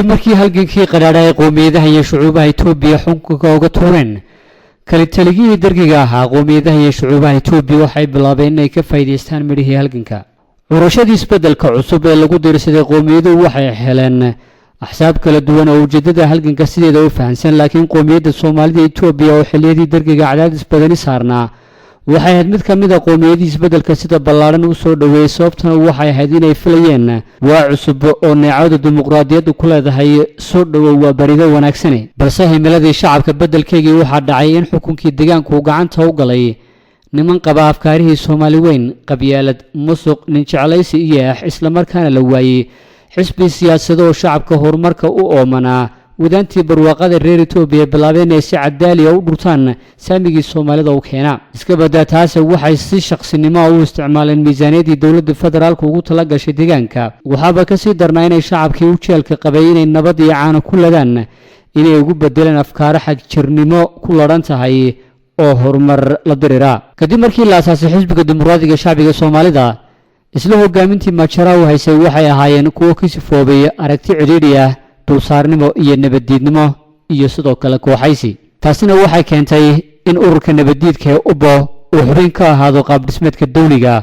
kadib markii halgankii qaraadhay qoomiyadaha iyo shucuubaha Itoobiya xukunka uga tuureen kalitaliyihii dargiga ahaa qoomiyadaha iyo shucuubaha Itoobiya waxay bilaabeen inay ka faa'iideystaan midhihii halganka ururshadii isbeddelka cusub ee lagu diirsaday qoomiyadu waxay heleen axsaab kala duwan oo ujeedada halganka sideeda u fahansan laakiin qoomiyadda Soomaalida Itoobiya oo xilliyadii dargiga cadaadis badani saarnaa waxay ahayd mid ka mid ah qoomiyadii isbeddelka sida ballaaran u soo dhaweeyay sababtuna waxay ahayd inay filayeen waa cusub oo neecawda dimuqraadiyaddu ku leedahay soo dhawow waa barido wanaagsan balse himiladii shacabka beddelkeegii waxaa dhacay in xukunkii deegaanku gacanta u galay niman qaba afkaarihii Soomaali weyn qabyaalad musuq nin jeclaysi iyo isla markaana la waayay xisbi siyaasadeed oo shacabka horumarka u oomanaa wadaantii barwaaqada reer Itoobiya bilaabeen inay si cadaali ah u dhurtaan saamigii Soomaalida u keena iska badaa taas waxay si shakhsinimo u isticmaaleen miisaaniyadii dawladda federaalka ugu tala gashay deegaanka waxaaba ka sii darnaa inay shacabkii u jeelka qabay inay nabad iyo caano ku ladaan inay ugu bedelaan afkaar xag jirnimo ku laran tahay oo horumar la dirira kadib markii la asaasay xisbiga dimuqraadiga shacbiga Soomaalida isla hogaamintii Majaraw haysay waxay ahaayeen kuwo ka sifoobay aragti cidhiidhi ah dulsaarnimo iyo nabaddiidnimo iyo sidoo kale kooxaysi taasina waxay keentay in ururka nabaddiidka UBO uu xubin ka ahaado qaab dhismeedka dawliga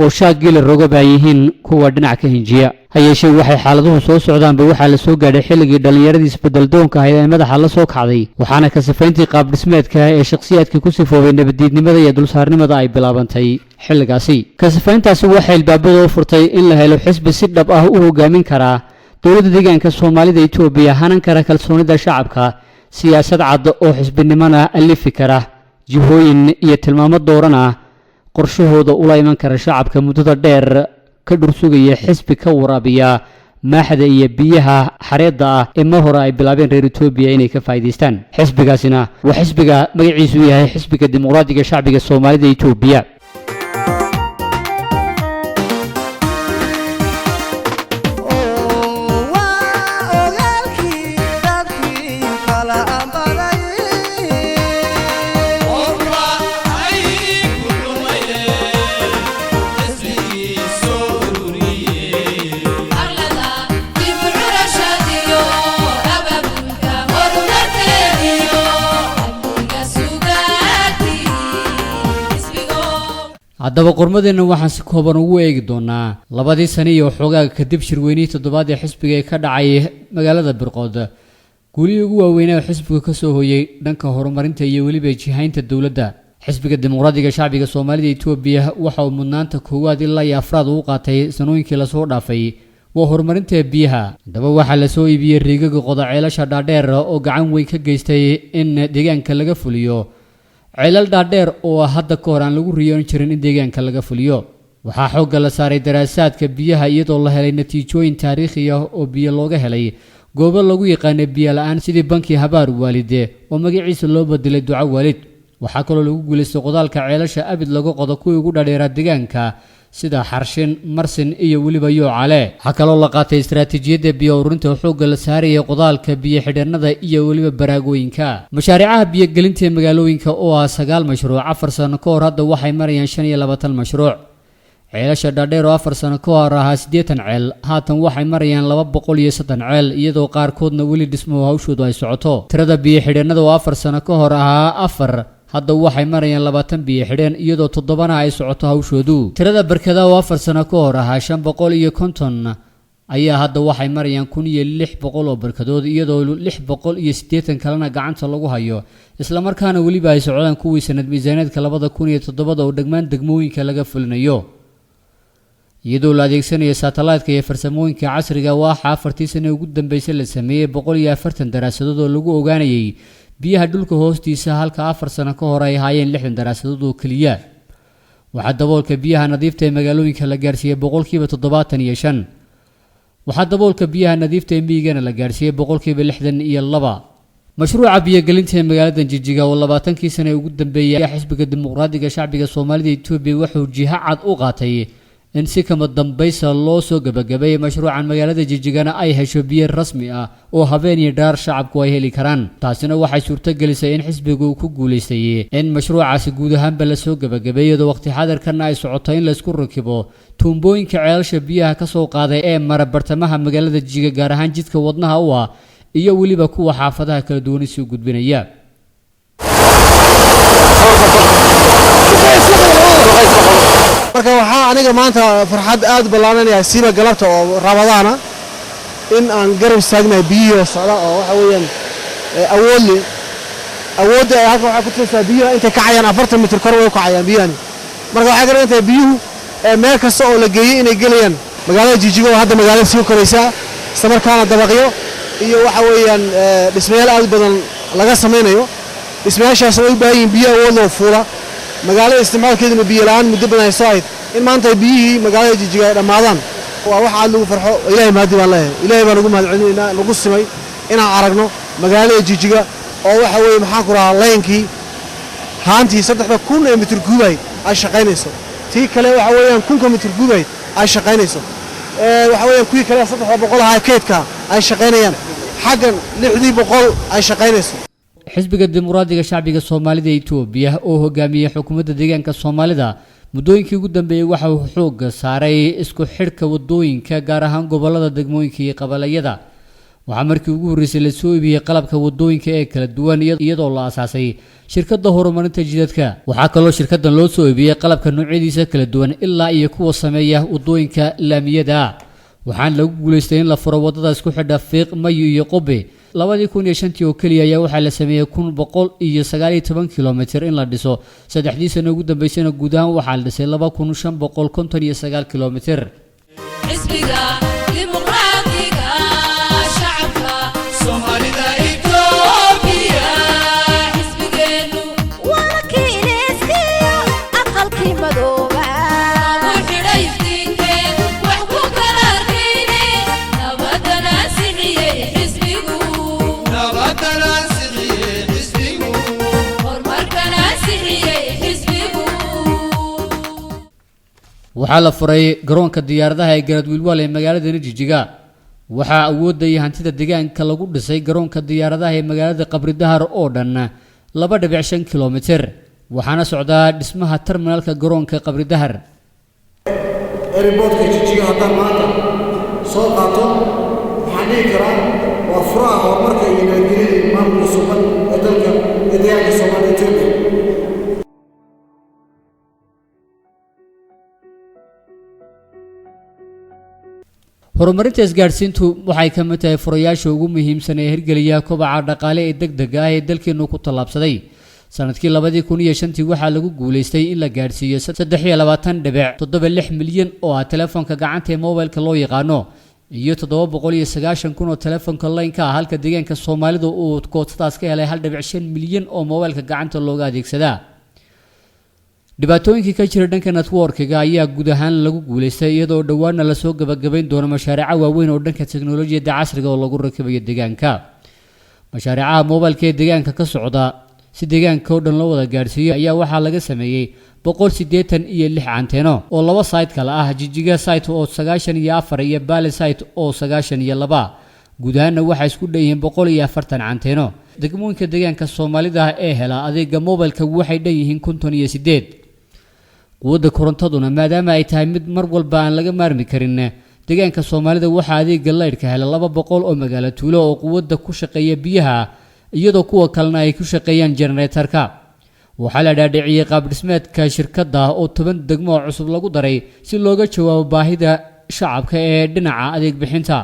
oo shaagii la roga baayihiin kuwa dhinac ka hinjiya hayeeshee waxay xaaladuhu soo socdaanba waxaa la soo gaadhay xilligii dhallinyaradii isbeddel doonka ahayd ee madaxa la soo kacday waxaana ka sifayntii qaab dhismeedka ee shakhsiyaadkii ku sifoobay nabaddiidnimada iyo dulsaarnimada ay bilaabantay xilligaasi ka sifayntaasi waxay ilbaabada u furtay in la helo xisbi si dhab ah u hogaamin karaa dawladda deegaanka Soomaalida Itoobiya hanan kara kalsoonida shacabka siyaasad cad oo xisbinimada alifi kara jihooyin iyo tilmaamo doorana qorshahooda ula iman kara shacabka muddada dheer ka dhursugaya xisbi ka waraabiya maaxda iyo biyaha xareedda ah ee mar hore ay bilaabeen reer Itoobiya inay ka faa'iideystaan xisbigaasina waa xisbiga magaciisu yahay xisbiga dimuqraadiga shacbiga Soomaalida Itoobiya haddaba qormadeena waxaan si kooban ugu eegi doonaa labadii sano iyo xogaaga kadib shirweynihii toddobaad ee xisbiga ee ka dhacay magaalada Birqood guulihii ugu waaweynaa ee xisbiga ka soo hooyay dhanka horumarinta iyo weliba jihaynta dawladda xisbiga dimuqraadiga shacbiga Soomaalida Itoobiya waxa uu mudnaanta koowaad ilaa iyo afraad u qaatay sanooyinkii la soo dhaafay waa horumarinta biyaha haddaba waxaa la soo iibiyay riigaga qodaceelasha dhaadheer oo gacan weyn ka geystay in deegaanka laga fuliyo ceelal dhaadheer oo hadda ka hor aan lagu riyoon jirin in deegaanka laga fuliyo waxaa xoogga la saaray daraasaadka biyaha iyadoo la helay natiijooyin taariikhi ah oo biyo looga helay goobo lagu yaqaan biyo la'aan sidii banki habaar waalide oo magaciisa loo bedelay duco waalid waxaa kaloo lagu guuleystay qodaalka ceelasha abid lagu qodo kuwii ugu dhaadheeraa deegaanka sida Xarshin Marsin iyo waliba Yoocale waxa kaloo la qaatay istiraatiijiyadda biyo ururinta xoogga la saaraya qodaalka biyo xidhannada iyo waliba baraagooyinka mashaariicaha biyo gelinta magaalooyinka oo ah 9 mashruuc 4 sano ka hor hadda waxay marayaan 25 mashruuc ceelasha dhaadheer oo 4 sano ka hor ahaa 80 ceel haatan waxay marayaan 230 ceel iyadoo qaarkoodna weli dhismo hawshoodu ay socoto tirada biyo xidhannada oo 4 sano ka hor ahaa 4 hadda waxay marayaan 20 biyo xidheen iyadoo 7 ay socoto hawshoodu tirada barkada oo 4 sano ka hor ahaa 550 ayaa hadda waxay marayaan 1600 oo barkadood iyadoo 680 kalena gacanta lagu hayo isla markaana waliba ay socdaan kuwii sanad miisaaniyadka 2007 oo dhagmaan degmooyinka laga fulinayo iyadoo la adeegsanayo satellite-ka iyo farsamooyinka casriga waxa 4 sano ugu dambeysay la sameeyay 140 daraasadood oo lagu ogaanayay biyaha dhulka hoostiisa halka 4 sano ka hor ay hayeen 60 daraasadood oo kaliya waxa daboolka biyaha nadiifta ee magaalooyinka la gaarsiiyay 75% waxa daboolka biyaha nadiifta ee miigana la gaarsiiyay 62% mashruuca biyo gelinta ee magaalada Jijjiga oo 20 sano ugu dambeeyay xisbiga dimuqraadiga shacbiga Soomaalida Itoobiya wuxuu jiha cad u qaatay in si kama dambaysa loo soo gabagabeeyay mashruucan magaalada Jijigana ay hesho biyo rasmi ah oo habeen iyo dhaar shacabku ay heli karaan. taasina waxay suurto gelisay in xisbigu ku guuleystay in mashruucaasi guud ahaanba la soo gabagabeeyo waqti xadarkan ay socoto in la isku rakibo tuumbooyinka ceelasha biyaha ka soo qaaday ee mara bartamaha magaalada Jijiga gaar ahaan jidka wadnaha u ah iyo waliba kuwa xaafadaha kala duwan si gudbinaya. marka waxaa aniga maanta farxad aad ballaaranaya siiba galabta oo Ramadaana in aan garab istaagnahay biyo socda oo waxa weeyaan awoodda ay halka waxa ku tirsan biyo inta ka cayaan 40 mitir kor way ku cayaan biyani marka waxa garan inta biyuhu meel kasta oo la geeyay inay galayaan magaalada Jijigana hadda magaalada soo koraysa samarkaana dabaqyo iyo waxa weeyaan dhismayaal aad badan laga sameeyo dhismayaashaas oo u baahan yihiin biyo awood loo fuula magaalada isticmaalkeeduna biyo la'aan muddo badan ay soo ahayd in maanta biyihii magaalada Jijigana ay dhamaadaan waa wax aad lagu farxo ilaahay mahadi baan leeyahay ilaahay baan ugu mahadcelinaynaa lagu simay inaan aragno magaalada Jijigana oo waxa weeye maxaan ku rahaa leenkii haantii 3,000 mitir kuubay ay shaqaynayso tii kale waxa weeyaan 1,000 mitir kuubay ay shaqaynayso waxa weeyaan kuwii kale 300 ah keedka ay shaqaynayaan xaggan 600 ay shaqaynayso. xisbiga dimuqraadiga shacbiga Soomaalida Itoobiya oo hogaamiya xukuumadda deegaanka Soomaalida muddooyinkii ugu dambeeyay waxa uu xoog saaray isku xidhka wadooyinka gaar ahaan gobolada degmooyinka iyo qabalayada. waxaa markii ugu horeysay la soo iibiyay qalabka wadooyinka ee kala duwan iyadoo la aasaasay shirkadda horumarinta jidadka. waxaa kaloo shirkaddan loo soo iibiyay qalabka noocyadiisa kala duwan ilaa iyo kuwa sameeya wadooyinka laamiyada. waxaan lagu guuleystay in la furo wadada isku xidha Fiiq Mayo iyo Qobe 2005 oo kaliya ayaa waxaa la sameeyay 119 kilomitir in la dhiso saddexdii sano ugu dambeysayna guud ahaan waxaa la dhisay 2559 kilomitir. xisbiga dimuqraadiga shacabka Soomaalida Itoobiya xisbigeenu waa kiileeskiyo aqalkii madooba wuxuu iftiinkeen wax ku kala arkayne nabadana sixiyay xisbigu horumarkana sixiyay xisbigu. waxaa la furay garoonka diyaaradaha ee Garadwiilwal ee magaalada Jijigana. waxaa awoodda iyo hantida deegaanka lagu dhisay garoonka diyaaradaha ee magaalada Qabri Dahar oo dhan 2.5 kilomitir. waxaana socdaa dhismaha terminalka garoonka Qabri Dahar. airportka Jijigana hadda maanta soo qaato waxaan dhihi karaa waa furaha horumarka iyo nabadgelyada maamulka suuban ee dalka deegaanka Soomaalida Itoobiya. horumarinta isgaarsiintu waxay ka mid tahay furayaasha ugu muhiimsan ee hirgeliya kobaca dhaqaale ee degdega ah ee dalkeenu ku tallaabsaday. sanadkii 2005 waxaa lagu guuleystay in la gaarsiiyo 23.76 milyan oo ah telefoonka gacanta ee mobilka loo yaqaano iyo 790 kun oo telefoonka line-ka ah halka deegaanka Soomaalida uu koodtaas ka helay 1.5 milyan oo mobilka gacanta looga adeegsadaa. dhibaatooyinkii ka jira dhanka networkiga ayaa guud ahaan lagu guuleystay iyadoo dhawaana la soo gabagabayn doono mashaariic waaweyn oo dhanka teknoolajiyadda casriga oo lagu rakibayo deegaanka. mashaariicaha mobilka ee deegaanka ka socda si deegaanka oo dhan loo wada gaarsiiyo ayaa waxaa laga sameeyay 186 anteeno oo laba site kala ah Jijigana site oo 94 iyo Bale site oo 92. guud ahaan waxa isku dheeyeen 140 anteeno. degmooyinka deegaanka Soomaalida ee hela adeega mobilka waxay dheeyeen 58. quwadda korontaduna maadaama ay tahay mid mar walba aan laga maarmi karin deegaanka Soomaalida waxa adeega leydhka hela 200 oo magaalo tuulo oo quwadda ku shaqeeya biyaha iyadoo kuwa kalena ay ku shaqeeyaan generatorka. waxaa la dhaadhiciyay qaab dhismeedka shirkadda oo 10 degmo cusub lagu daray si looga jawaabo baahida shacabka ee dhinaca adeeg bixinta.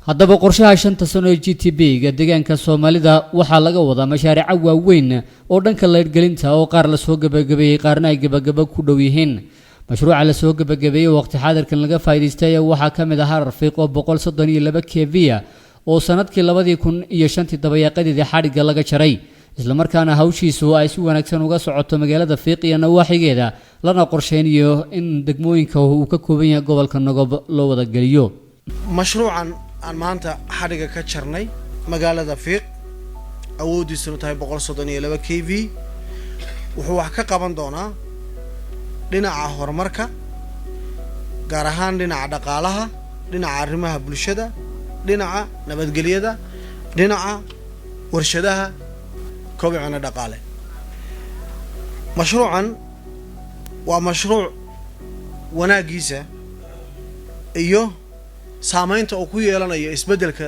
haddaba qorshaha 5 sano ee GTB-ga deegaanka Soomaalida waxaa laga wadaa mashaariic waaweyn oo dhanka leydhgelinta oo qaar la soo gabagabeeyay qaarna ay gabagaba ku dhow yihiin. mashruuca la soo gabagabeeyay waqti xaadirkan laga faa'iideystay waxaa ka mid ah Rafiiq oo 132 kV oo sanadkii 2005 dabayaaqadii xadhiga laga jaray isla markaana hawshiisu ay si wanaagsan uga socoto magaalada Fiiq iyo nawaaxigeeda lana qorsheynayo in degmooyinka uu ka kooban yahay gobolka Nagob loo wada geliyo. mashruucan aan maanta xadhiga ka jarnay magaalada Fiiq awoodiisuna tahay 132 kV wuxuu wax ka qaban doonaa dhinaca horumarka gaar ahaan dhinaca dhaqaalaha dhinaca arrimaha bulshada dhinaca nabadgelyada dhinaca warshadaha kobcina dhaqaale mashruucan waa mashruuc wanaagiisa iyo saamaynta uu ku yeelanayo isbeddelka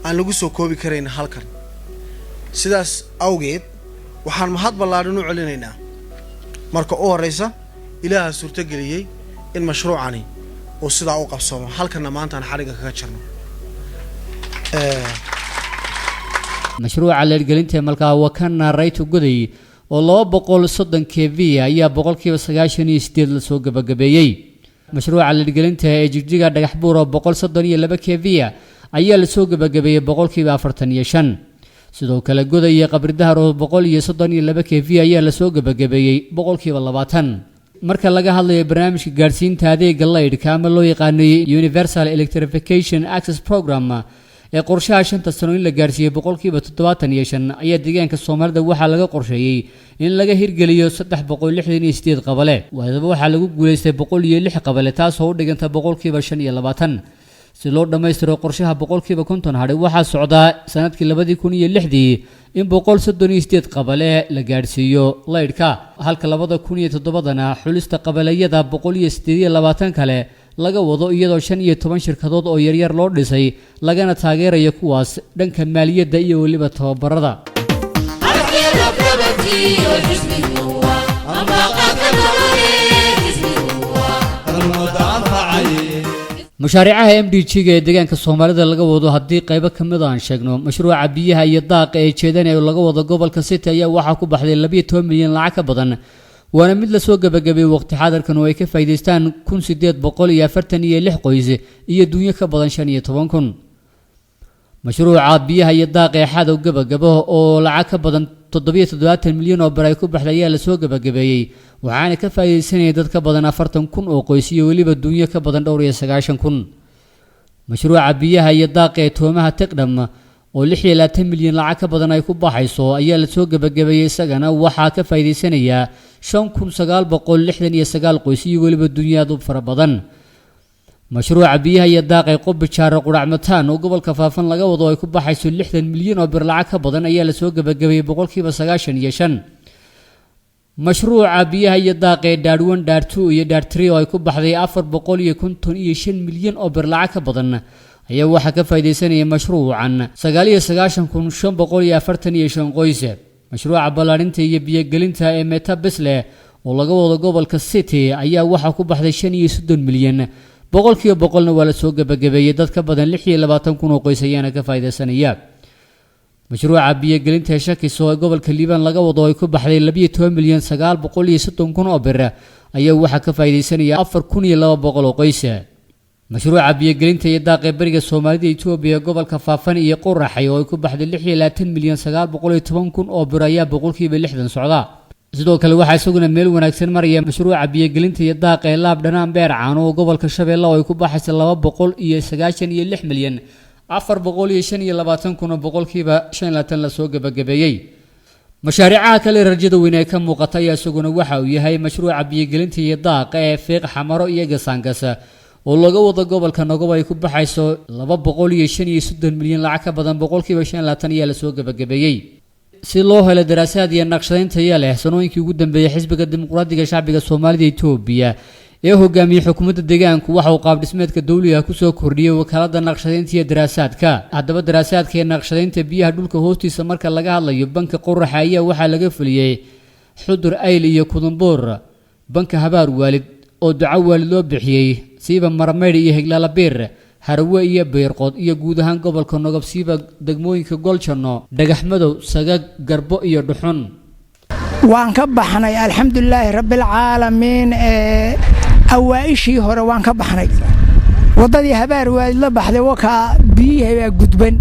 aan lagu soo koobi karayn halkan sidaas awgeed waxaan mahad ballaaran u celinaynaa marka u horeysa ilaaha suurto geliyay in mashruucani uu sidaa u qabsoomo halkana maanta aan xariga kaga jirno mashruuca leergelinta malkaa wakana raytu goday oo 230 kV ayaa boqolkiiba 98 la soo gabagabeeyay mashruuca leergelinta ee jigjiga dhagax buur oo 132 kV ayaa la soo gabagabeeyay boqolkiiba 45 sidoo kale goday iyo qabri dahar oo 132 kV ayaa la soo gabagabeeyay boqolkiiba 20 marka laga hadlayo barnaamijka gaarsiinta adeega leydhka ama loo yaqaan Universal Electrification Access Program ee qorshaha 5 sano in la gaarsiiyo boqolkiiba 75 ayaa deegaanka Soomaalida waxa laga qorsheeyay in laga hirgeliyo 368 qabale waxa lagu guuleystay 106 qabale taas oo u dhiganta boqolkiiba 25 si loo dhameystiro qorshaha boqolkiiba 50 hadhay waxa socda sanadkii 2006 in 138 qabale la gaarsiiyo leydhka halka 2007 xulista qabaleyada 128 kale laga wado iyadoo 15 shirkadood oo yaryar loo dhisay lagana taageerayo kuwaas dhanka maaliyadda iyo waliba tababarada mashaariicaha MDG-ga ee deegaanka Soomaalida laga wado hadii qayb ka mid ah aan sheegno mashruuca biyaha iyo daaqa ee jeedan ee laga wado gobolka City ayaa waxa ku baxday 12 milyan lacag ka badan waana mid la soo gabagabay waqti xaadirkan oo ay ka faa'iideystaan 1846 qoys iyo dunyo ka badan 15,000 mashruuca biyaha iyo daaqa ee xadow gabagabo oo lacag ka badan 77 milyan oo baray ku baxday ayaa la soo gabagabeeyay waxaana ka faa'iideysanay dad ka badan 40,000 oo qoys iyo waliba dunyo ka badan 99000 mashruuca biyaha iyo daaqa ee toomaha taqdam oo 26 milyan lacag ka badan ay ku baxayso ayaa la soo gabagabeeyay isagana waxa ka faa'iideysanaya 5969 qoys iyo waliba dunyaadu fara badan mashruuca biyaha iyo daaqa qob jaara quracmataan oo gobolka faafan laga wado ay ku baxayso 60 milyan oo bir lacag ka badan ayaa la soo gabagabeeyay boqolkiiba 95 mashruuca biyaha iyo daaqa daarwan daartu iyo daartri oo ay ku baxday 455 milyan oo bir lacag ka badan ayaa waxa ka faa'iideysanaya mashruucan 99545 qoys mashruuca balaarinta iyo biyo gelinta ee Meta Bisle oo laga wado gobolka City ayaa waxa ku baxday 35 milyan boqolkiiba boqolna waa la soo gabagabeeyay dad ka badan 26,000 oo qoys ayaana ka faa'iideysanaya mashruuca biyo gelinta shakiso ee gobolka Liban laga wado ay ku baxday 12 milyan 930 oo bir ayaa waxa ka faa'iideysanaya 4200 oo qoys mashruuca biyo gelinta iyo daaqa bariga Soomaalida Itoobiya gobolka Faafan iyo Qoraxay oo ay ku baxday 26 milyan 910 oo bir ayaa boqolkiiba 60 socda sidoo kale waxa isaguna meel wanaagsan maraya mashruuca biyo gelinta iyo daaqa ee laab dhanaan beer caan oo gobolka Shabeelle oo ay ku baxaysa 296 milyan 425 boqolkiiba 25 la soo gabagabeeyay mashaariicaha kale rajada weyn ee ka muuqata ayaa isaguna waxa uu yahay mashruuca biyo gelinta iyo daaqa ee Fiiq Xamaro iyo Gasaangasa oo laga wado gobolka Nagob ay ku baxayso 235 milyan lacag ka badan boqolkiiba 25 ayaa la soo gabagabeeyay si loo helo daraasaad iyo naqshadeynta leh sanooyinkii ugu dambeeyay xisbiga dimuqraadiga shacbiga Soomaalida Itoobiya ee hogaamiyay xukuumadda deegaanku waxa uu qaab dhismeedka dawliga ku soo kordhiyay wakaalada naqshadeynta iyo daraasaadka haddaba daraasaadka iyo naqshadeynta biyaha dhulka hoostiisa marka laga hadlayo banka Qoraxa ayaa waxa laga fuliyay Xudur Ayl iyo Kudumbuur banka Habaar Waalid oo duco waalid loo bixiyay siiba Marmeed iyo Higlaala Beer Harwe iyo Beerqood iyo guud ahaan gobolka Nagob siiba degmooyinka Goljanno Dhagaxmadow Sagag Garbo iyo Dhuxun waan ka baxnay alxamdulillah rabbil caalamiin awaashii hore waan ka baxnay wadadii Habaar Waalid la baxday waka biyaha gudban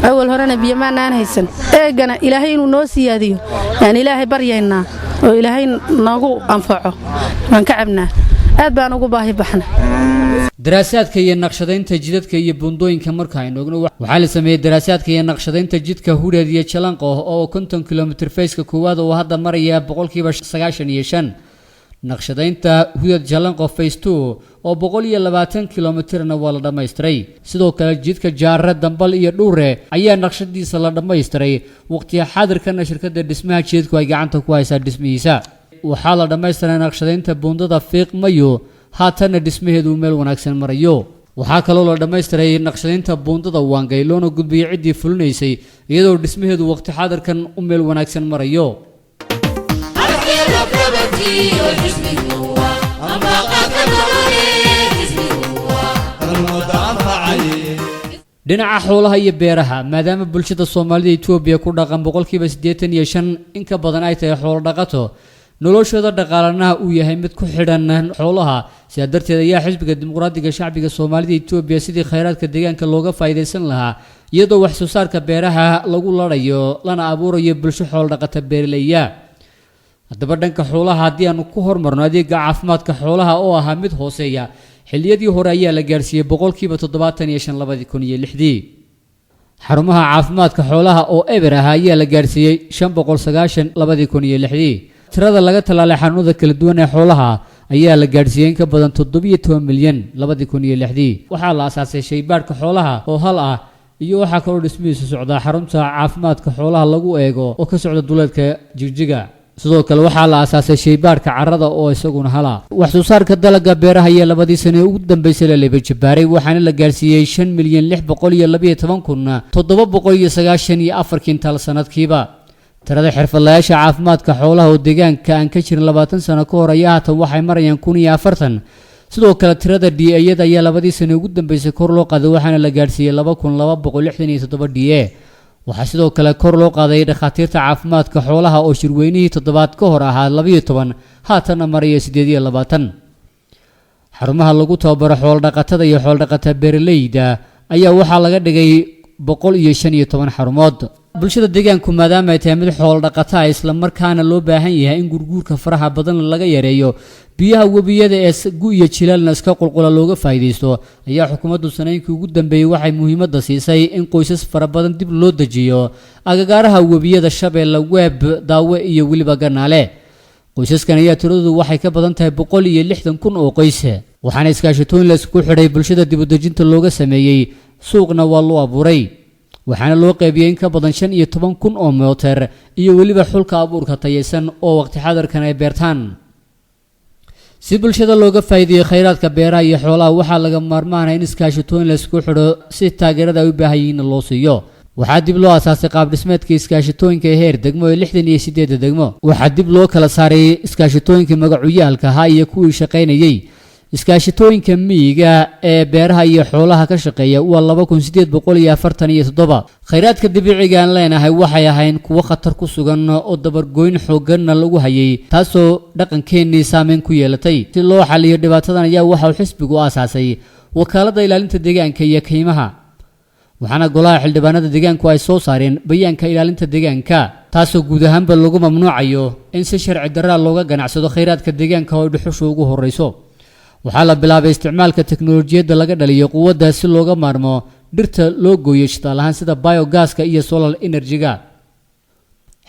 awal horena biyo ma aan haysan eegana ilaahay inuu noo siyaadiyo aan ilaahay baryeynaa oo ilaahay nagu anfaco waan ka cabnaa aad baan ugu baahi baxnay daraasaadka iyo naqshadeynta jidadka iyo buundooyinka marka ay noogno waxa la sameeyay daraasaadka iyo naqshadeynta jidka Hureed iyo Jalanqo oo 50 kilomitir fayska koowaad oo hadda maraya boqolkiiba 95 naqshadaynta hudad jalanqo phase 2 oo 120 kilomitirna waa la dhammaystiray sidoo kale jidka jaarre dambal iyo dhuure ayaa naqshadiisa la dhammaystiray waqtiga xaadirkana shirkadda dhismaha jidku ay gacanta ku haysaa dhismihiisa waxaa la dhammaystiray naqshadaynta buundada fiiq mayo haatana dhismaheedu meel wanaagsan marayo waxaa kaloo la dhammaystiray naqshadaynta buundada waangay loona gudbiyay ciddii fulinaysay iyadoo dhismaheedu waqti xaadirkan u meel wanaagsan marayo dhinaca xoolaha iyo beeraha maadaama bulshada Soomaalida Itoobiya ku dhaqan 85% in ka badan ay tahay xoolo dhaqato noloshooda dhaqaalana uu yahay mid ku xidhan xoolaha sida darteed ayaa xisbiga dimuqraadiga shacbiga Soomaalida Itoobiya sidii kheyraadka deegaanka looga faa'iideysan lahaa iyadoo wax soo saarka beeraha lagu larayo lana abuurayo bulsho xoolo dhaqata beeraleyda haddaba dhanka xoolaha haddii aanu ku hormarno adeega caafimaadka xoolaha oo ahaa mid hooseeya xilliyadii hore ayaa la gaarsiiyay 75% xarumaha caafimaadka xoolaha oo eber ah ayaa la gaarsiiyay 590 tirada laga talaalay xanuunada kala duwan ee xoolaha ayaa la gaarsiiyay in ka badan 17 milyan 2006 waxaa la aasaasay shaybaadhka xoolaha oo hal ah iyo waxaa kaloo dhismihiisu socdaa xarunta caafimaadka xoolaha lagu eego oo ka socda duleedka Jigjiga sidoo kale waxaa la aasaasay shaybaadhka carrada oo isaguna hala wax soo saarka dalagga beeraha ayaa labadii sano ugu dambeysay la leebajibaaray waxaana la gaarsiiyay 5,612,794 kintaal sanadkiiba tirada xirfadlayaasha caafimaadka xoolaha oo deegaanka aan ka jirin 20 sano ka hor ayaa haatan waxay marayaan 1,040 sidoo kale tirada DA-yada ayaa labadii sano ugu dambeysay kor loo qaaday waxaana la gaarsiiyay 2,267 DA waxaa sidoo kale kor loo qaaday dhakhaatiirta caafimaadka xoolaha oo shirweynihii toddobaad ka hor ahaa 12 haatana maraya 28 xarumaha lagu tababaro xoolo dhaqatada iyo xoolo dhaqata beeraleyda ayaa waxaa laga dhigay 115 xarumood bulshada deegaanku maadaama ay tahay mid xoolo dhaqata isla markaana loo baahan yahay in gurguurka faraha badan laga yareeyo biyaha webiyada ee iyo jilaalna iska qulqula looga faa'iideysto ayaa xukuumaddu sanadkii ugu dambeeyay waxay muhiimadda siisay in qoysas fara badan dib loo dejiyo agagaaraha webiyada Shabeelle Weeb Daawe iyo waliba Ganaale qoysaskan ayaa tiradoodu waxay ka badan tahay 160,000 oo qoys waxaana iskaashatooyin la isku xidhay bulshada dib u dejinta looga sameeyay suuqna waa loo abuuray waxaana loo qaybiyay in ka badan 15,000 oo mootar iyo waliba xulka abuurka tayeysan oo waqti xadarkan ay beertaan si bulshada looga faa'iideeyo kheyraadka beeraha iyo xoolaha waxaa laga maarmaanay in iskaashatooyin la isku xidho si taageerada ay u baahan yihiin loo siiyo waxaa dib loo aasaasay qaab dhismeedka iskaashatooyinka heer degmo ee 68 degmo waxaa dib loo kala saaray iskaashatooyinka magacuyaalka ha iyo kuwii shaqaynayay iskaashatooyinka miyiga ee beeraha iyo xoolaha ka shaqeeya waa 2,847 kheyraadka dabiiciga aan leenahay waxay ahayn kuwo khatar ku sugan oo dabargoyn xoogganna lagu hayay taasoo dhaqankeenii saameyn ku yeelatay si loo xalliyo dhibaatadan ayaa waxa uu xisbigu aasaasay wakaaladda ilaalinta deegaanka iyo kaymaha waxaana golaha xildhibaanada deegaanku ay soo saareen bayaanka ilaalinta deegaanka taasoo guud ahaanba lagu mamnuucayo in si sharci darra looga ganacsado kheyraadka deegaanka oo dhuxushu ugu horeyso waxaa la bilaabay isticmaalka teknolojiyadda laga dhaliyo quwadda si looga maarmo dhirta loo gooyo shidaal ahaan sida biogaska iyo solar energy-ga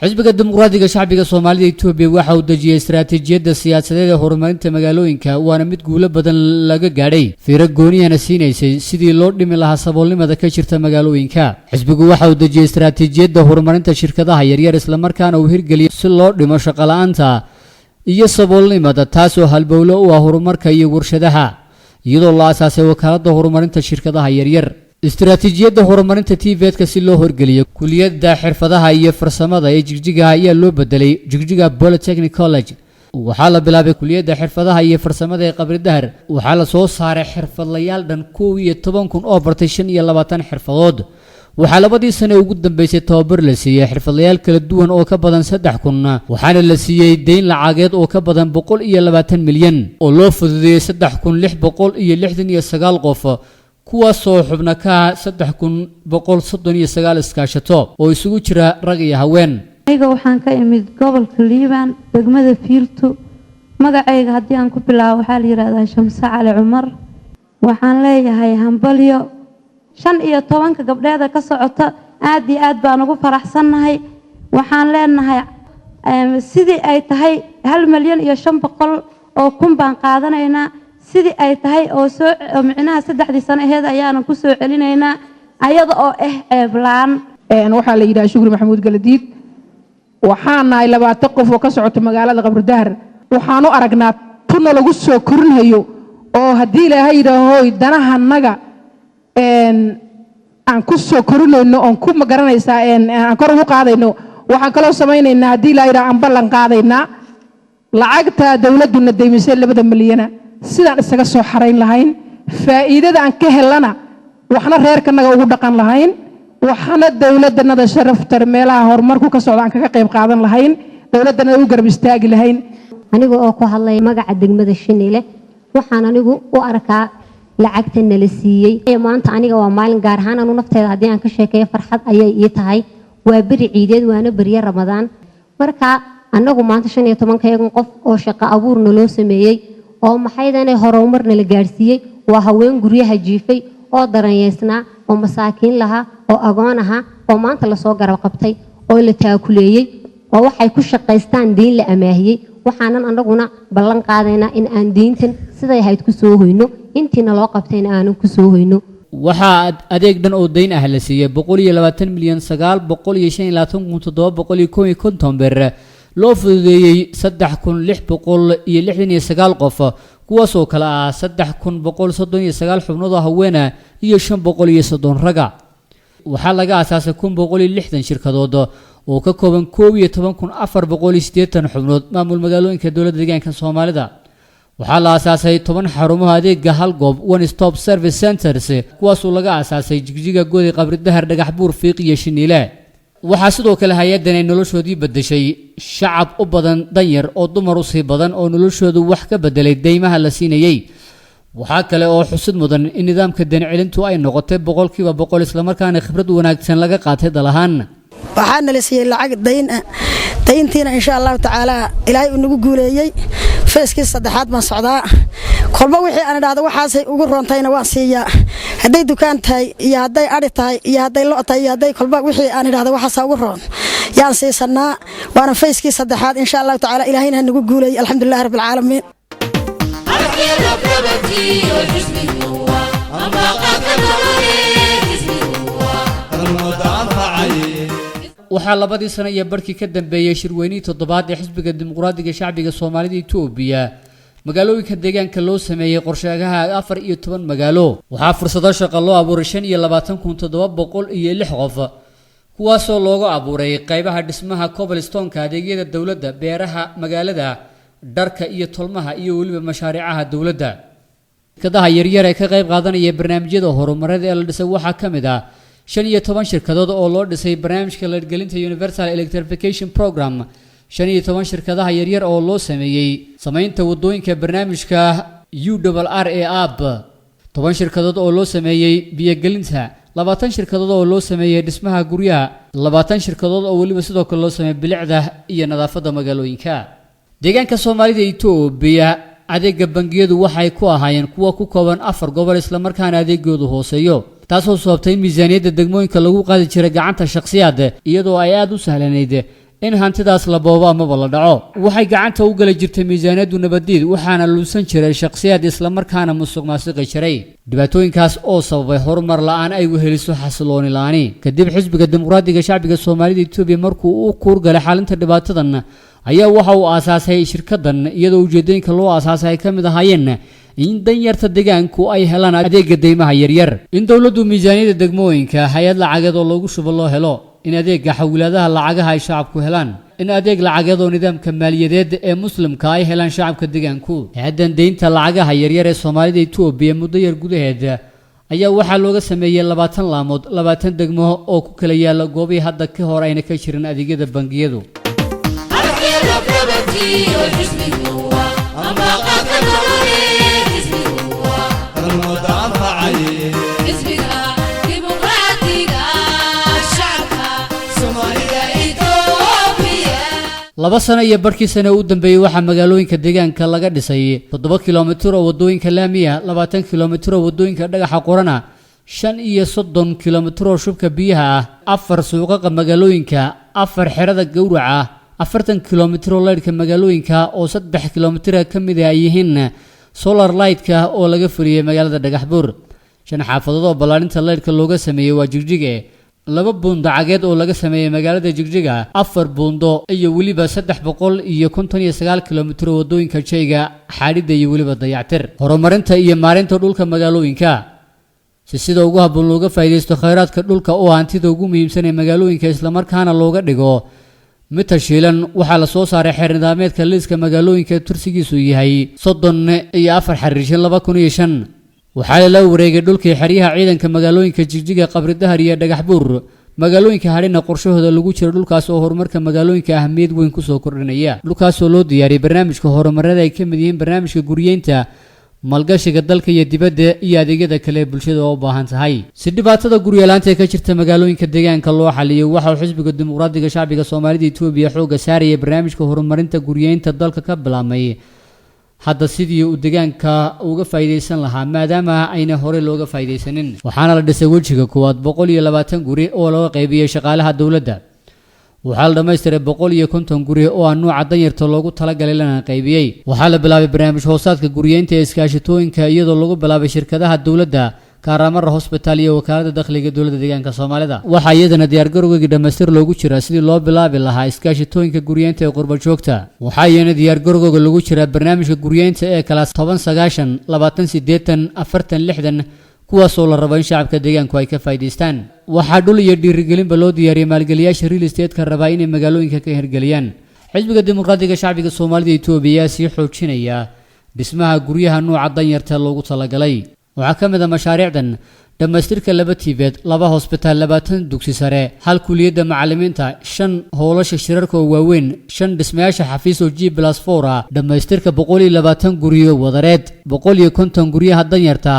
xisbiga dimuqraadiga shacbiga Soomaalida Itoobiya waxa uu dejiyay istaraatiijiyadda siyaasadeed ee horumarinta magaalooyinka waana mid guulo badan laga gaadhay fiiro gooniyana siinaysay sidii loo dhimi lahaa saboolnimada ka jirta magaalooyinka xisbigu waxa uu dejiyay istaraatiijiyadda horumarinta shirkadaha yaryar isla markaana uu hirgeliyay si loo dhimo shaqo la'aanta iyo saboolnimada taasoo halbowle u ah horumarka iyo warshadaha iyadoo la aasaasay wakaaladda horumarinta shirkadaha yaryar istaraatiijiyadda horumarinta TVET-ka si loo horgeliyo kuliyadda xirfadaha iyo farsamada ee Jigjiga ayaa loo bedelay Jigjiga Polytechnic College waxaa la bilaabay kuliyadda xirfadaha iyo farsamada ee Qabri Dahar waxaa la soo saaray xirfadlayaal dhan 11,000 oo bartay 25 xirfadood waxaa labadii sano ugu dambeysay tababar la siiyay xirfadlayaal kala duwan oo ka badan 3,000 waxaana la siiyay deyn lacageed oo ka badan 120 milyan oo loo fududeeyay 3,669 qof kuwaasoo xubna ka 3,139 iskaashato oo isugu jira rag iyo haween aniga waxaan ka imid gobolka Liibaan degmada Fiilto magacayga haddii aan ku bilaabo waxaa la yiraahdaa Shamsa Cali Cumar waxaan leeyahay hambalyo 15 gabdheeda ka socota aad iyo aad baan ugu faraxsanahay waxaan leenahay sidii ay tahay 1,500,000 oo kun baan qaadanaynaa sidii ay tahay oo micnaha 3 sano aheed ayaan ku soo celinaynaa ayada oo ceeblaan waxaa la yiraahdaa Shukri Maxamuud Galadiid waxaan nahay 20 qof oo ka socota magaalada Qabridahar waxaan u aragnaa tuna lagu soo korinayo oo hadii Ilaahay yiraahdo danahanaga aan ku soo korinayno oo ku magaranaysaa aan kor ugu qaadayno waxaan kala sameeynaa hadii Ilaahay yiraahdo aan ballan qaadaynaa lacagta dawladuna deymisay 2 milyan sidaan isaga soo xarayn lahayn faa'iidada aan ka helana waxna reerkanaga ugu dhaqan lahayn waxna dawladana sharafta meelaha horumarku ka socdaan kaga qayb qaadan lahayn dawladana u garab istaagi lahayn aniga oo ku hadlay magaca degmada Shinile waxaan anigu u arkaa lacagta la siiyay maanta aniga waa maalin gaar ahaan anu nafteeda hadii aan ka sheekeeyo farxad ayay ii tahay waa bari ciideed waana bariye Ramadaan marka anagu maanta 15 qof oo shaqo abuurna loo sameeyay oo maxaydanay horumarna la gaarsiiyay waa haween guryaha jiifay oo daranyeysna oo masaakiin laha oo agoon aha oo maanta la soo garab qabtay oo la taakuleeyay oo waxay ku shaqaystaan diin la amaahiyay waxaanan anaguna ballan qaadaynaa in aan diintan siday ahayd ku soo hoyno intiina loo qabtayna aanan ku soo hoyno waxaa adeeg dhan oo dayn ah la siiyay 120 milyan 9,750 ber loo fududeeyay 3,669 qof kuwaas oo kala ah 3,139 xubnood haweena iyo 530 raga waxaa laga aasaasay 1,160 shirkadood oo ka kooban 12,480 xubnood maamul magaalooyinka dawladda deegaanka Soomaalida waxaa la aasaasay 10 xarumaha adeega hal goob one stop service centers kuwaas oo laga aasaasay Jigjiga Goodi Qabridahar Dhagax Buur Fiiq iyo Shiniile waxaa sidoo kale hay'adan ay noloshoodii bedeshay shacab u badan danyar oo dumar u sii badan oo noloshoodu wax ka bedelay deymaha la siinayay waxaa kale oo xusid mudan in nidaamka dan celintu ay noqotay 100% isla markaana khibrad wanaagsan laga qaatay dalahaan waxaan la siiyay lacag dayntiina insha Allah taala ilaahay uu nagu guuleeyay feeskii saddexaad ma socdaa kolba wixii aan dhahdo waxaasay ugu roontayna waan siiyaa haday dukaan tahay iyo haday ari tahay iyo haday lo tahay iyo haday kolba wixii aan dhahdo waxaas ugu roon yaan siisanaa waana feeskii saddexaad insha Allah taala ilaahayna nagu guuleeyay alxamdulillah rabbil caalamiin waxaa labadii sano iyo barkii ka dambeeyay shirweynihii toddobaad ee xisbiga dimuqraadiga shacbiga Soomaalida Itoobiya magaalooyinka deegaanka loo sameeyay qorshaha 14 magaalo waxaa fursado shaqo loo abuuray 25,706 qof kuwaas oo looga abuuray qaybaha dhismaha cobblestone-ka adeegyada dawladda beeraha magaalada dharka iyo tolmaha iyo waliba mashaariicaha dawladda shirkadaha yaryar ee ka qayb qaadanaya barnaamijyada horumareed ee la dhisay waxaa kamid ah 15 shirkadood oo loo dhisay barnaamijka la gelinta Universal Electrification Program 15 shirkadaha yaryar oo loo sameeyay sameynta wadooyinka barnaamijka URRA 10 shirkadood oo loo sameeyay biyo gelinta 20 shirkadood oo loo sameeyay dhismaha guryaha 20 shirkadood oo waliba sidoo kale loo sameeyay bilicda iyo nadaafadda magaalooyinka deegaanka Soomaalida Itoobiya adeega bangiyadu waxay ku ahaayeen kuwa ku kooban 4 gobol isla markaana adeegoodu hooseeyo taasoo sababtay miisaaniyadda degmooyinka lagu qaadi jiray gacanta shakhsiyaad iyadoo ay aad u sahlanayd in hantidaas la boobo ama la dhaco waxay gacanta u gali jirtay miisaaniyaddu nabadiid waxaana luusan jiray shakhsiyaad isla markaana musuqmaasuqi jiray dhibaatooyinkaas oo sababay horumar la'aan ay weheliso xasilooni la'aani kadib xisbiga dimuqraadiga shacbiga Soomaalida Itoobiya markuu u kuurgalay xalinta dhibaatadan ayaa waxa uu aasaasay shirkadan iyadoo ujeedooyinka loo aasaasay ay kamid ahaayeen in danyarta deegaanku ay helaan adeega deymaha yaryar in dawladdu miisaaniyadda degmooyinka hay'ad lacageed oo loogu shubo loo helo in adeega xawiladaha lacagaha ay shacabku helaan in adeeg lacageed oo nidaamka maaliyadeed ee muslimka ay helaan shacabka deegaanku hay'adan deynta lacagaha yaryar ee Soomaalida Itoobiya muddo yar gudaheed ayaa waxaa looga sameeyay 20 laamood 20 degmo oo ku kala yaala goobaha hadda ka hor ayna ka jirin adeegyada bangiyadu laba sano iyo barkii sano u dambeeyay waxaa magaalooyinka deegaanka laga dhisay 7 kiiloomitir oo wadooyinka laamiga 20 kiiloomitir oo wadooyinka dhagaxa qorana 35 kiiloomitir oo shubka biyaha ah 4 suuqaqa magaalooyinka 4 xerada gowraca 40 kilomitir oo leydhka magaalooyinka oo 3 kilomitir ka mid ah ay yihiin solar light-ka oo laga fuliyay magaalada Dhagaxbuur 5 xaafadood oo ballaarinta leydhka looga sameeyay waa Jigjiga 2 buundo cageed oo laga sameeyay magaalada Jigjiga 4 buundo iyo waliba 359 kilomitir oo wadooyinka jayga xaadida iyo waliba dayactir horumarinta iyo maareynta dhulka magaalooyinka sida ugu habboon looga faa'iideysto kheyraadka dhulka oo hantida ugu muhiimsan ee magaalooyinka isla markaana looga dhigo mid tashiilan waxaa la soo saaray xeer nidaamyeedka liiska magaalooyinka tursigiisu yahay 34 xariijin 2005 waxaa la wareegay dhulkii xeryaha ciidanka magaalooyinka Jigjiga Qabri Dahar iyo Dhagaxbuur magaalooyinka hadhina qorshahooda lagu jiro dhulkaas oo horumarka magaalooyinka ahmiyad weyn ku soo kordhinaya dhulkaas oo loo diyaariyay barnaamijka horumarada ay ka mid yihiin barnaamijka guriyeynta malgashiga dalka iyo dibadda iyo adeegyada kale ee bulshada u baahan tahay si dhibaatada guriyalaanta ee ka jirta magaalooyinka deegaanka loo xaliyo waxa xisbiga dimuqraadiga shacbiga Soomaaliyeed Itoobiya xooga saaraya barnaamijka horumarinta guriyeynta dalka ka bilaabmay hadda sidii uu deegaanka uga faa'iideysan lahaa maadaama ayna hore looga faa'iideysanin waxaana la dhisay wajiga koowaad 120 guri oo loo qaybiyay shaqaalaha dawladda waxaa la dhameystiray 150 guri oo aan nooca danyarta loogu talagalay lana qaybiyay waxaa la bilaabay barnaamij hoosaadka guriyeynta ee iskaashatooyinka iyadoo lagu bilaabay shirkadaha dawladda Kaaramar Hospital iyo wakaalada dakhliga dawladda deegaanka Soomaalida waxaa iyadana diyaar garowga dhameystir loogu jira sidii loo bilaabi lahaa iskaashatooyinka guriyeynta ee qurba joogta waxaa iyana diyaar garowga lagu jira barnaamijka guriyeynta ee kala 19 20 40 kuwaas oo la rabo in shacabka deegaanku ay ka faa'iideystaan waxaa dhul iyo dhiirigelinba loo diyaariyay maalgeliyaasha real estate-ka raba inay magaalooyinka ka hirgeliyaan xisbiga dimuqraadiga shacbiga Soomaalida Itoobiya si xoojinaya dhismaha guryaha nooca danyarta loogu talagalay waxaa ka mid ah mashaariicdan dhamaystirka 2 tiibed 2 hospital 20 dugsi sare 1 kuliyadda macallimiinta 5 howlasha shirarka oo waaweyn 5 dhismayaasha xafiis oo G+4 dhamaystirka 120 guryo wadareed 150 guryaha danyarta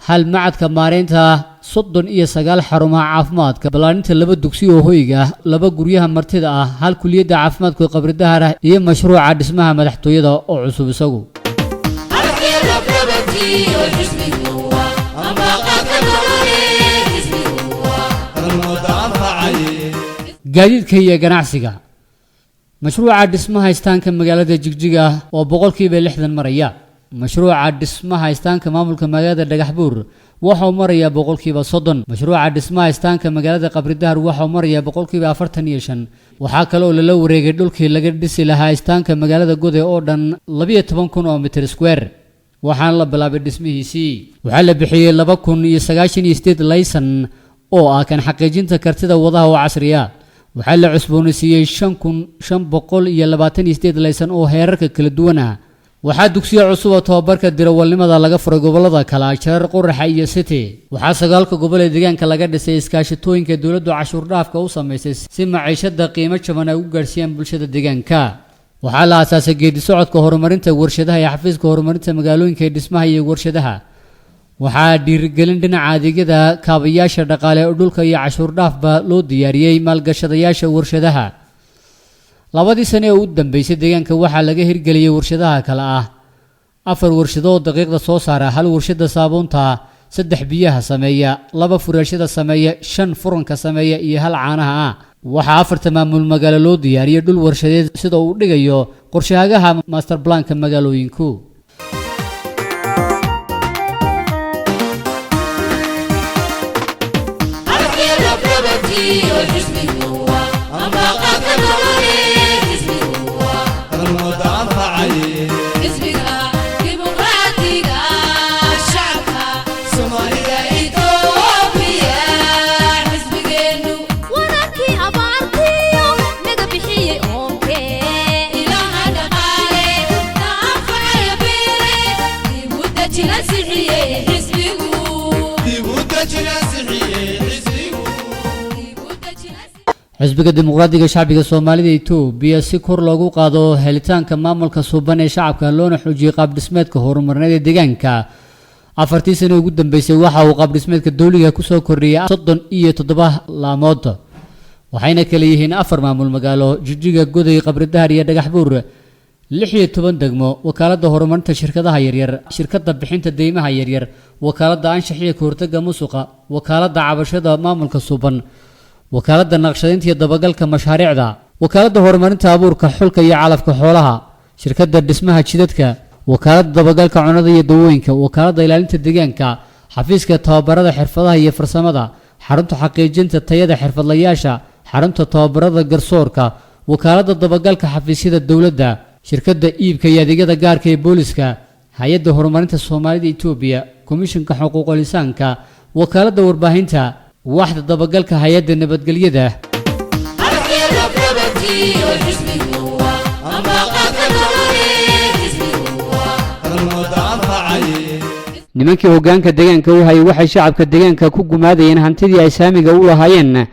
hal macadka maareynta 39 xarumaha caafimaadka ballaarinta 2 dugsi oo hoyga 2 guryaha martida ah 1 kuliyadda caafimaadka Qabri Dahar iyo mashruuca dhismaha madaxtooyada oo cusub isagu gaadiidka iyo ganacsiga mashruuca dhismaha istaanka magaalada Jigjiga oo 60% maraya mashruuca dhismaha istaanka maamulka magaalada Dhagaxbuur waxa uu maraya 30% mashruuca dhismaha istaanka magaalada Qabri Dahar waxa uu maraya 45% waxa kale oo la wareegay dhulkii laga dhisi lahaa istaanka magaalada Gode oo dhan 12,000 mitir square waxaan la bilaabay dhismihiisii waxa la bixiyay 2098 laysan oo ah kan xaqiijinta kartida wadaha oo casriya waxa la cusboonaysiiyay 5528 laysan oo heerarka kala duwan ah waxaa dugsiyo cusub oo tababarka dirawalnimada laga furay gobolada kala Jarar Qoraxa iyo City waxaa 9 gobol ee deegaanka laga dhisay iskaashatooyinka dawladdu cashuur dhaafka u sameysay si maciishada qiimo jaban ay u gaarsiiyaan bulshada deegaanka waxaa la aasaasay geedi socodka horumarinta warshadaha iyo xafiiska horumarinta magaalooyinka ee dhismaha iyo warshadaha waxaa dhiirigelin dhinaca adeegyada kaabayaasha dhaqaale ee dhulka iyo cashuur dhaafba loo diyaariyay maalgashadayaasha warshadaha labadii sano ee u dambeysay deegaanka waxaa laga hirgeliyay warshadaha kala ah 4 warshadood daqiiqda soo saara 1 warshada saabuunta 3 biyaha sameeya 2 furaashada sameeya 5 furanka sameeya iyo 1 caanaha ah waxaa 4 maamul magaalo loo diyaariyay dhul warshadeed sida uu dhigayo qorshahagaha master plan-ka magaalooyinku xisbiga dimuqraadiga shacbiga Soomaalida Itoobiya si kor loogu qaado helitaanka maamulka suuban ee shacabka loona xoojiyo qaab dhismeedka horumarineed ee deegaanka 4 sano ugu dambeysay waxa uu qaab dhismeedka dawliga ku soo kordhiyay 37 laamood waxayna kala yihiin 4 maamul magaalo Jigjiga Goday Qabri Dahar iyo Dhagaxbuur 16 degmo wakaalada horumarinta shirkadaha yaryar shirkadda bixinta deymaha yaryar wakaalada anshaxiga koortaga musuqa wakaalada cabashada maamulka suuban wakaalada naqshadaynta iyo dabagalka mashaariicda wakaaladda horumarinta abuurka xulka iyo calafka xoolaha shirkadda dhismaha jidadka wakaaladda dabagalka cunnada iyo dawooyinka wakaaladda ilaalinta deegaanka xafiiska tababarada xirfadaha iyo farsamada xarunta xaqiijinta tayada xirfadlayaasha xarunta tababarada garsoorka wakaaladda dabagalka xafiisyada dowladda shirkadda iibka iyo adeegyada gaarka ee booliska hay-adda horumarinta soomaalida Itoobiya komishanka xuquuqul insaanka wakaaladda warbaahinta waaxda dabagalka hay-adda nabadgelyada nimankii hoggaanka deegaanka u hayay waxay shacabka deegaanka ku gumaadayeen hantidii ay saamiga u lahaayeen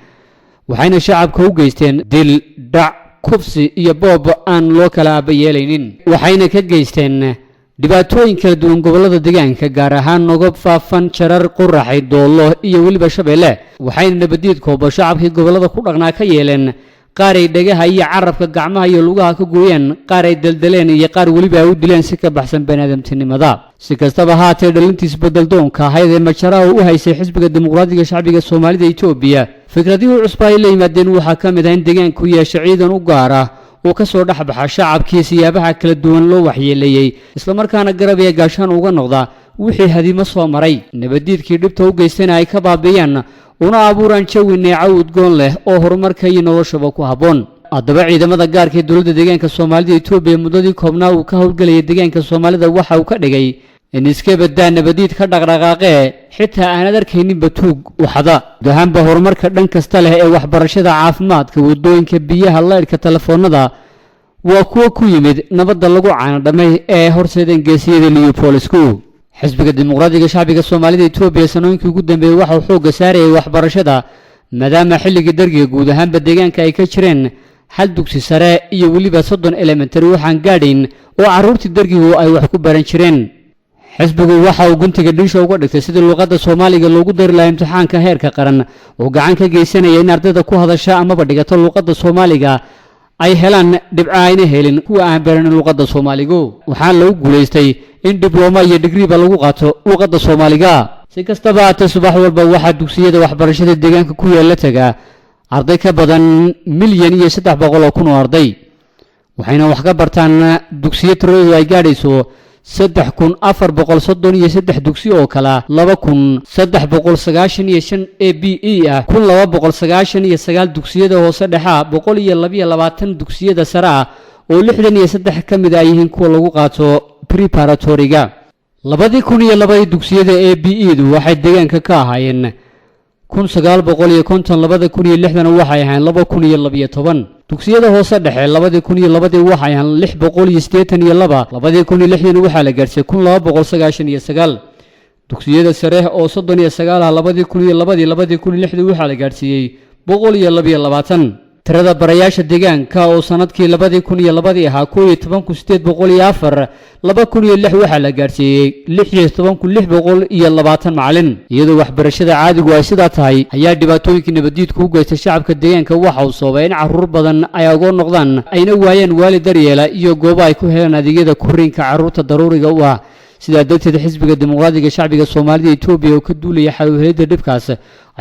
waxayna shacabka u geysteen dil dhac kufsi iyo boob aan loo kala aabayeelaynin waxayna ka geysteen dhibaatooyin kala duwan gobolada deegaanka gaar ahaan nogob faafan jarar quraxay doollo iyo weliba shabeelle waxayna nabadiid koobo shacabkii gobolada ku dhaqnaa ka yeeleen qaar ay dhagaha iyo carabka gacmaha iyo lugaha ka gooyeen qaar ay daldaleen iyo qaar weliba ay u dileen si ka baxsan bani'aadamtinimada si kastaba haatee dhalintiis bedeldoonka ahayd ee majaraha u haysay xisbiga dimuqraadiga shacbiga soomaalida Itoobiya fikradihii cusub ay la yimaadeen waxaa ka mid ah in deegaanku yeesho ciidan u gaar ah oo ka soo dhaxbaxa shacabkii siyaabaha kala duwan loo waxyeeleeyay isla markaana garab iyo gaashaan uga noqda wixii hadimo soo maray nabadiidkii dhibta u geystana ay ka baabi'iyaan una abuuraan jawi neeco udgoon leh oo horumarka iyo noloshaba ku habboon haddaba ciidamada gaarka ee dowladda deegaanka soomaalida Itoobiya muddadii koobnaa uu ka howlgelayay deegaanka soomaalida waxa uu ka dhigay in iska badaa nabadiid ka dhaqdhaqaaqee xitaa aanad arkaynin batuug waxada dahanba horumarka dhan kasta leh ee waxbarashada caafimaadka wadooyinka biyaha leydhka telefoonada waa kuwa ku yimid nabadda lagu caanadhamay ee horseedeen geesiyada Leopolisku xisbiga dimuqraadiga shacbiga soomaalida Itoobiya sanooyinkii ugu dambeeyay waxa uu xoogga saarayay waxbarashada maadaama xilligii dargiga guud ahaanba deegaanka ay ka jireen hal dugsi sare iyo weliba 30 elementary waxaan gaadhayn oo carruurtii dargigu ay wax ku baran jireen xisbigu waxa uu guntiga dhiisha uga dhigtay sidii luqadda Soomaaliga loogu dari lahaa imtixaanka heerka qaran oo gacan ka geysanaya in ardayda ku hadasha amaba dhigata luqadda Soomaaliga ay helaan dhibco ayna helin kuwa aan baran luqadda Soomaaliga waxaa lagu guuleystay in dibloma iyo digriiba lagu qaato luqadda Soomaaliga si kastaba ahaatee subax walba waxaa dugsiyada waxbarashada deegaanka ku yaala taga arday ka badan 1,300,000 oo arday waxayna wax ka bartaan dugsiyo tiradoodu ay gaadhayso 3,433 dugsi oo kala 2,395 ABE ah 2,299 dugsiyada hoose dhexa 122 dugsiyada sare ah oo 63 ka mid ah yihiin kuwa lagu qaato preparatory-ga 2002 dugsiyada ABE-du waxay deegaanka ka ahaayeen 1950 2060 waxay ahayn 2012 dugsiyada hoose dhexe 2002 waxay ahayn 682 2060 waxa la gaarsiiyay 1299 dugsiyada sare oo 39 ah 2002 2006 waxa la gaarsiiyay 122 tirada barayaasha deegaanka oo sanadkii 2002 ahaa 11804 2006 waxa la gaarsiiyay 16620 macallin iyadoo waxbarashada caadigu ay sida tahay ayaa dhibaatooyinka nabadiidku u geystay shacabka deegaanka waxa uu sababay in carruur badan ay uga noqdaan ayna waayeen waalid daryeela iyo goobo ay ku helaan adeegyada korriinka carruurta daruuriga u ah sida dadka xisbiga dimuqraadiga shacbiga Soomaalida Itoobiya oo ka duulaya xawheelada dhibkaas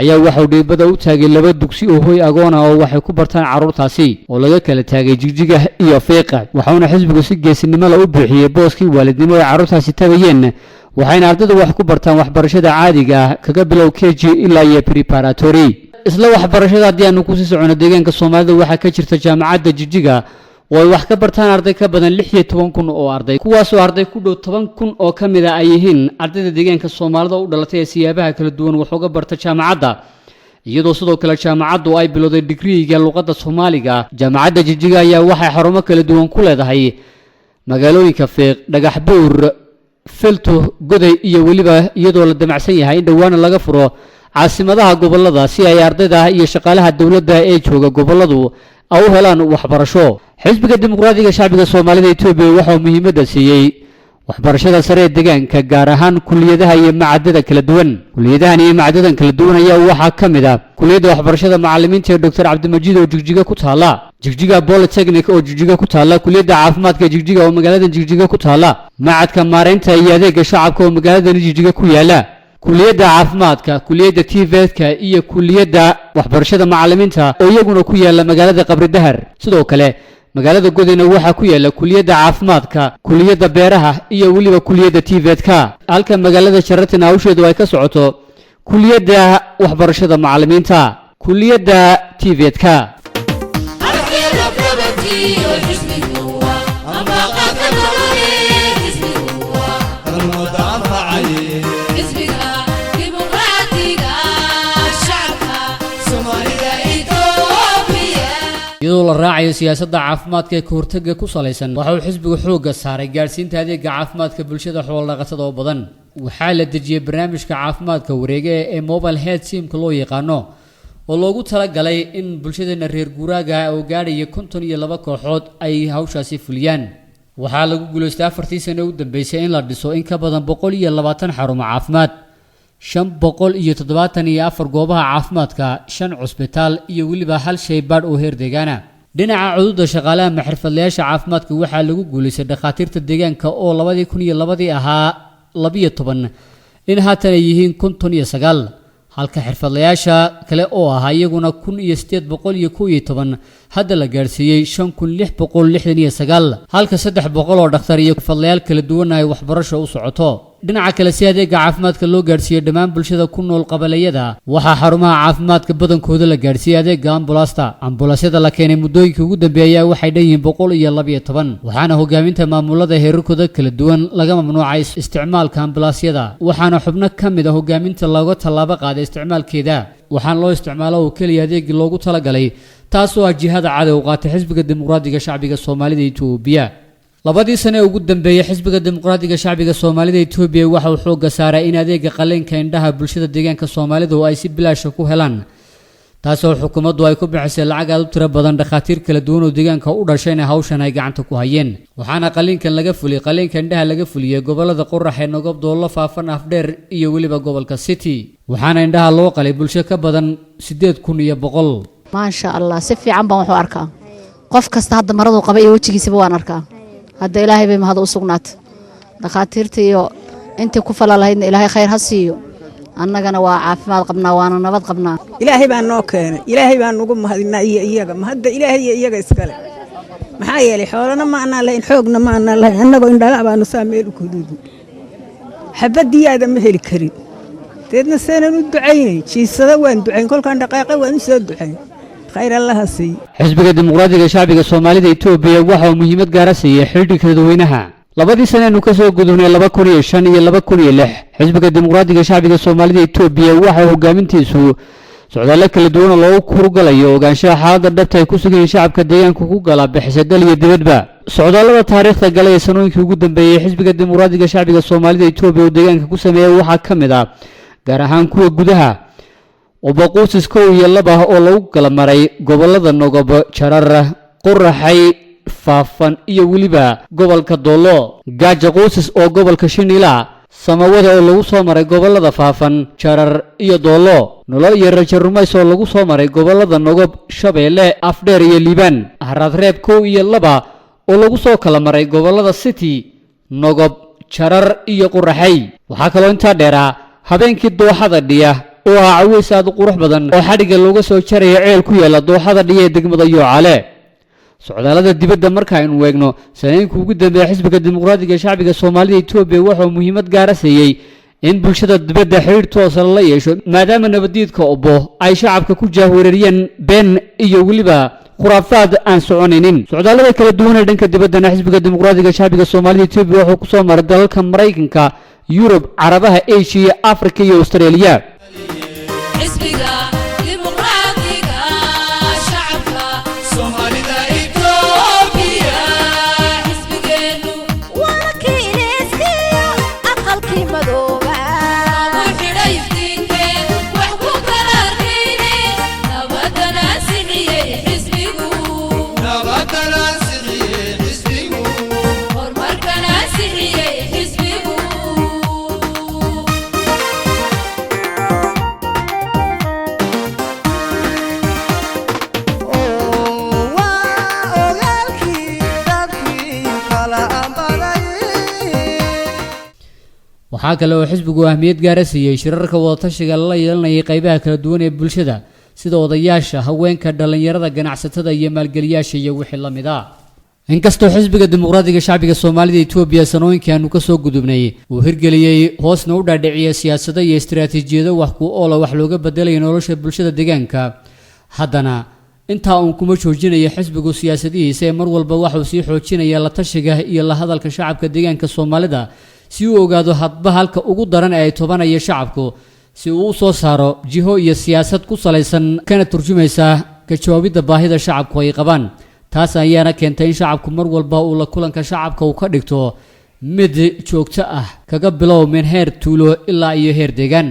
ayaa waxa uu dhibada u taagay laba dugsi oo hoy agoon ah oo waxay ku bartaan carruurtaasi oo laga kala taagay jigjiga iyo fiiqa waxaana xisbigu si geesinimo la u bixiyay booskii waalidnimo ee carruurtaasi tabayeen waxayna ardaydu wax ku bartaan waxbarashada caadiga ah kaga bilow KG ilaa iyo preparatory isla waxbarashada haddii aanu ku sii socono deegaanka Soomaalida waxa ka jirta jaamacadda jigjiga way wax ka bartaan arday ka badan 16,000 oo arday kuwaas oo arday ku dhow 10,000 oo kamid ah ay yihiin ardayda deegaanka Soomaalida u dhalatay ee siyaabaha kala duwan wax uga barta jaamacadda iyadoo sidoo kale jaamacaddu ay bilowday digriiga luqadda Soomaaliga jaamacadda jigjiga ayaa waxay xarumo kala duwan ku leedahay magaalooyinka Fiiq Dhagax Buur Filto Goday iyo weliba iyadoo la damacsan yahay in dhawaan laga furo caasimadaha gobolada si ay ardayda iyo shaqaalaha dawladda ee jooga goboladu ay u helaan waxbarasho xisbiga dimuqraadiga shacbiga Soomaalida Itoobiya waxa uu muhiimada siiyay waxbarashada sare ee deegaanka gaar ahaan kulliyadaha iyo macadada kala duwan kulliyadahan iyo macadadan kala duwan ayaa waxa kamid ah kulliyada waxbarashada macallimiinta ee Dr. Cabdimajiid oo jigjiga ku taala jigjiga Polytechnic oo jigjiga ku taala kulliyada caafimaadka jigjiga oo magaalada jigjiga ku taala macadka maareynta iyo adeegga shacabka oo magaalada jigjiga ku yaala kuliyadda caafimaadka kuliyadda TVET-ka iyo kuliyadda waxbarashada macallimiinta oo iyaguna ku yaala magaalada Qabridahar sidoo kale magaalada Godina waxa ku yaala kuliyadda caafimaadka kuliyadda beeraha iyo waliba kuliyadda TVET-ka halka magaalada Sharatin hawsheedu ay ka socoto kuliyadda waxbarashada macallimiinta kuliyadda TVET-ka iyadoo la raacayo siyaasadda caafimaadka ee ka hortagga ku salaysan waxa uu xisbigu xoogga saaray gaarsiinta adeegga caafimaadka bulshada xoolo-dhaqatada oo badan waxaa la dejiyay barnaamijka caafimaadka wareega ee mobile health teamka loo yaqaano oo loogu talagalay in bulshadeena reer guuraaga oo gaadhaya 52 kooxood ay hawshaasi fuliyaan waxaa lagu guuleystay 4 sano u dambeysay in la dhiso in ka badan 120 xarumo caafimaad 574 goobaha caafimaadka 5 cusbitaal iyo waliba hal shaybaadh oo heer deegaana dhinaca cududa shaqaalaha xirfadlayaasha caafimaadka waxaa lagu guuleystay dhakhaatiirta deegaanka oo 2002 ahaa 12 in haatan ay yihiin 59 halka xirfadlayaasha kale oo ahaa iyaguna 1811 hadda la gaarsiiyay 5669 halka 300 oo dhakhtar iyo xirfadlayaal kala duwan ay waxbarasho u socoto dhinaca kale si adeegga caafimaadka loo gaarsiiyay dhammaan bulshada ku nool qabalayada waxaa xarumaha caafimaadka badankooda la gaarsiiyay adeegga ambulaasyada la keenay muddooyinkii ugu dambeeyay waxay dhanyihiin 112 waxaana hogaaminta maamulada heerarkooda kala duwan laga mamnuucay isticmaalka ambulaasyada waxaana xubno ka mid ah hogaaminta looga tallaabo qaaday isticmaalkeeda waxaan loo isticmaalo oo kaliya adeegii loogu talagalay taasoo ah jihada cadow qaatay xisbiga dimuqraadiga shacbiga Soomaalida Itoobiya labadii sano ugu dambeeyay xisbiga dimuqraadiga shacbiga Soomaalida Itoobiya waxa uu xoogga saaray in adeegga qaleenka indhaha bulshada deegaanka Soomaalida oo ay si bilaash ku helaan taasoo xukuumaddu ay ku bixisay lacag aad u tiro badan dhakhaatiir kala duwan oo deegaanka u dhashayna hawshan ay gacanta ku hayeen waxaana qaleenkan laga fuliyay qaleenka indhaha laga fuliyay gobolada Qoraxay Nogob Doolo Faafan Afdheer iyo waliba gobolka City waxaana indhaha loo qalay bulsho ka badan 8100 ما شاء الله سفي عم بان وحو أركا قف كست هذا مرض وقبل يوجي سبوان أركا هذا إلهي بما هذا أسقنات دخاتيرتي أنت كفل الله إن إلهي خير هسيو أنا جنا وعاف ما قبنا وأنا نبض قبنا إلهي بان نوكين إلهي بان نقوم هذه إياه ما هذا إلهي إياه إسكال محايا لي حولنا ما أنا لين حوقنا ما أنا لين أنا قلنا لا بان نسامير كدود حبدي هذا مهل كريم تدنا سنة ندعيني شيء سوين دعين كل كان دقيقة ونسد دعين خير الله سي xisbiga dimuqraadiga shacbiga Soomaalida Itoobiya waxa uu muhiimad gaar ah siiyay xiriirka dadweynaha labadii sano ka soo gudubnay 2005 iyo 2006 xisbiga dimuqraadiga shacbiga Soomaalida Itoobiya waxa uu hogaamintiisu socdaal kala duwan oo loo kurgalayo ogaanshaha xaaladda dhabta ay ku sugan shacabka deegaanka ku gala bixisay dal iyo dibadba socdaalada taariikhda galay sanooyinkii ugu dambeeyay xisbiga dimuqraadiga shacbiga Soomaalida Itoobiya oo deegaanka ku sameeyay waxa kamid ah gaar ahaan kuwa gudaha وبقوس كوي لبه أولو كلامري قبل النقب شرر قرحي فافن يوليبا قبل كدولو جاج قوس أو قبل كشنيلا سماوات أولو صامري قبل فافن شرر يدولو نلا يرجع رمي سولو صامري قبل النقب شبيلة أفدر يليبان هرات ريب كوي لبه أولو صو كلامري قبل السيتي نقب شرر يقرحي وحكلو انت درا هبين كدو حدا ديه oo caawis aad u qurux badan oo xariga looga soo jaray ceel ku yaala dooxada dhiyay degmada Yoocale socdaalada dibadda marka aynu weegno sanadkii ugu dambeeyay xisbiga dimuqraadiga shacbiga Soomaalida Itoobiya waxa uu muhiimad gaar ah siiyay in bulshada dibadda xiriir toos ah la yeesho maadaama nabadiidka obo ay shacabka ku jahwareeriyeen been iyo waliba khuraafaad aan soconaynin socdaalada kala duwan ee dhanka dibadda xisbiga dimuqraadiga shacbiga Soomaalida Itoobiya wuxuu ku soo maray dalalka Mareykanka Yurub Carabaha Asia Afrika iyo Australia حزبك ديمقراطيك شعبك Soomaalida Itoobiya حزبكeennu waa kiineskiyo aqalkii madooba wuxuu iftiinkeen wax ku kala arkayne nabadana sixiyay xisbigu horumarkana sixiyay xisbigu waxaa kale oo xisbigu ahmiyad gaara siiyey shirarka wadatashiga la yeelanayay qaybaha kala duwan ee bulshada sida odayaasha haweenka dhalinyarada ganacsatada iyo maalgeliyaasha iyo wixii la mid ah inkastoo xisbiga dimuqraadiga shacbiga Soomaalida Itoobiya sanooyinkii aanu ka soo gudubnay uu hirgeliyay hoosna u dhaadhiciyay siyaasado iyo istiraatiijiyado wax ku ool wax looga bedelayo nolosha bulshada deegaanka haddana inta uu kuma joojinayo xisbigu siyaasadihiisa mar walba waxa uu sii xoojinaya la tashiga iyo la hadalka shacabka deegaanka Soomaalida si uu ogaado hadba halka ugu daran ay tobanaya shacabku si uu soo saaro jiho iyo siyaasad ku salaysan kana turjumaysa ka jawaabida baahida shacabku ay qabaan taas ayaana keentay in shacabku mar walba uu la kulanka shacabka uu ka dhigto mid joogto ah kaga bilow min heer tuulo ilaa iyo heer deegaan